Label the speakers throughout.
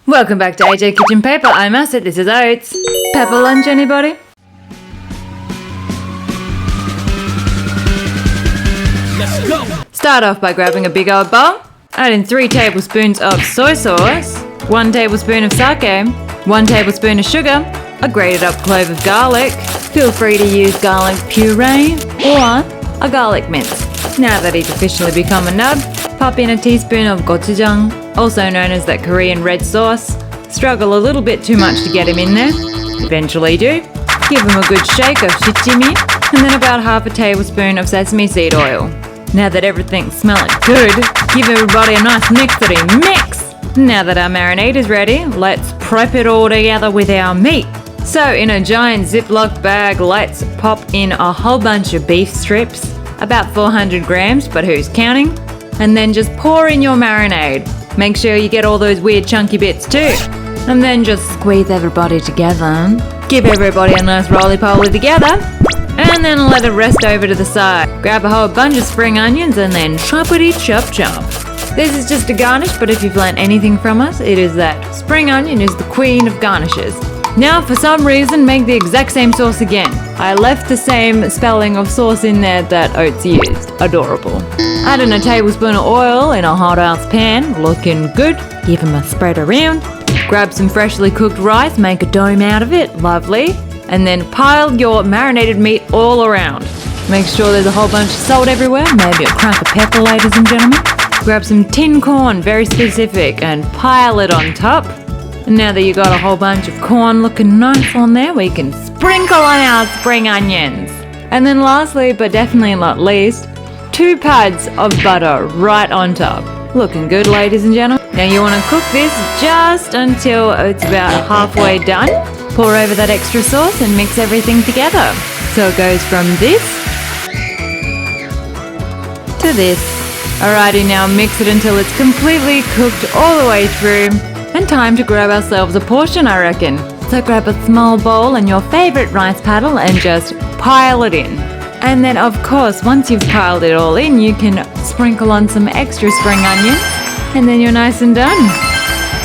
Speaker 1: Welcome back to AJ Kitchen Paper. I'm Asset, this is Oats. Pepper lunch, anybody?
Speaker 2: Let's go!
Speaker 1: Start off by grabbing a big old bowl, add in 3 tablespoons of soy sauce, 1 tablespoon of sake, 1 tablespoon of sugar, a grated up clove of garlic. Feel free to use garlic puree or a garlic mince. Now that he's officially become a nub, pop in a teaspoon of gochuchan, also known as that Korean red sauce. Struggle a little bit too much to get him in there. Eventually do. Give him a good shake of shichimi, and then about half a tablespoon of sesame seed oil. Now that everything's smelling good, give everybody a nice mixity mix. Now that our marinade is ready, let's prep it all together with our meat. So in a giant Ziploc bag, let's pop in a whole bunch of beef strips, about 400 grams, but who's counting? And then just pour in your marinade. Make sure you get all those weird chunky bits too. And then just squeeze everybody together. Give everybody a nice roly-poly together. And then let it rest over to the side. Grab a whole bunch of spring onions and then choppity chop chop. This is just a garnish, but if you've learned anything from us, it is that spring onion is the queen of garnishes. Now for some reason, make the exact same sauce again. I left the same spelling of sauce in there that Oats used. Adorable. Add in a tablespoon of oil in a hot ass pan, looking good. Give them a spread around. Grab some freshly cooked rice, make a dome out of it, lovely. And then pile your marinated meat all around. Make sure there's a whole bunch of salt everywhere, maybe a crack of pepper, ladies and gentlemen. Grab some tin corn, very specific, and pile it on top. And now that you got a whole bunch of corn looking nice on there, we can sprinkle on our spring onions. And then lastly, but definitely not least, 2 pads of butter right on top. Looking good, ladies and gentlemen. Now you want to cook this just until it's about halfway done. Pour over that extra sauce and mix everything together. So it goes from this to this. Alrighty, now mix it until it's completely cooked all the way through. And time to grab ourselves a portion, I reckon. So grab a small bowl and your favorite rice paddle and just pile it in. And then of course, once you've piled it all in, you can sprinkle on some extra spring onions. And then you're nice and done.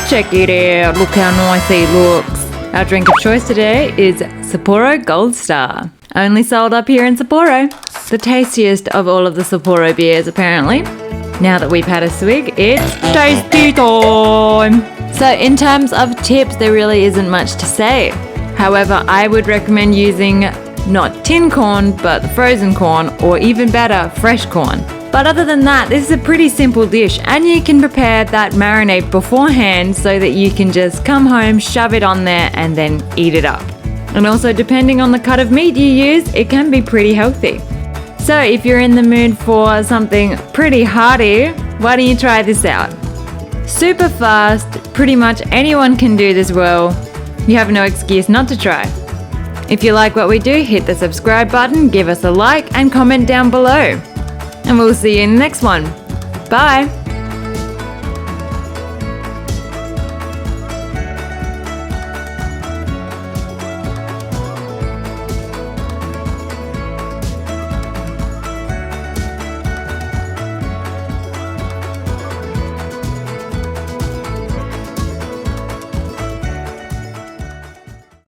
Speaker 1: Check it out, look how nice he looks. Our drink of choice today is Sapporo Gold Star. Only sold up here in Sapporo. The tastiest of all of the Sapporo beers, apparently. Now that we've had a swig, it's tasty time! So in terms of tips, there really isn't much to say. However, I would recommend using not tin corn, but frozen corn, or even better, fresh corn. But other than that, this is a pretty simple dish, and you can prepare that marinade beforehand so that you can just come home, shove it on there, and then eat it up. And also, depending on the cut of meat you use, it can be pretty healthy. So if you're in the mood for something pretty hearty, why don't you try this out? Super fast, pretty much anyone can do this well. You have no excuse not to try. If you like what we do, hit the subscribe button, give us a like, and comment down below. And we'll see you in the next one. Bye!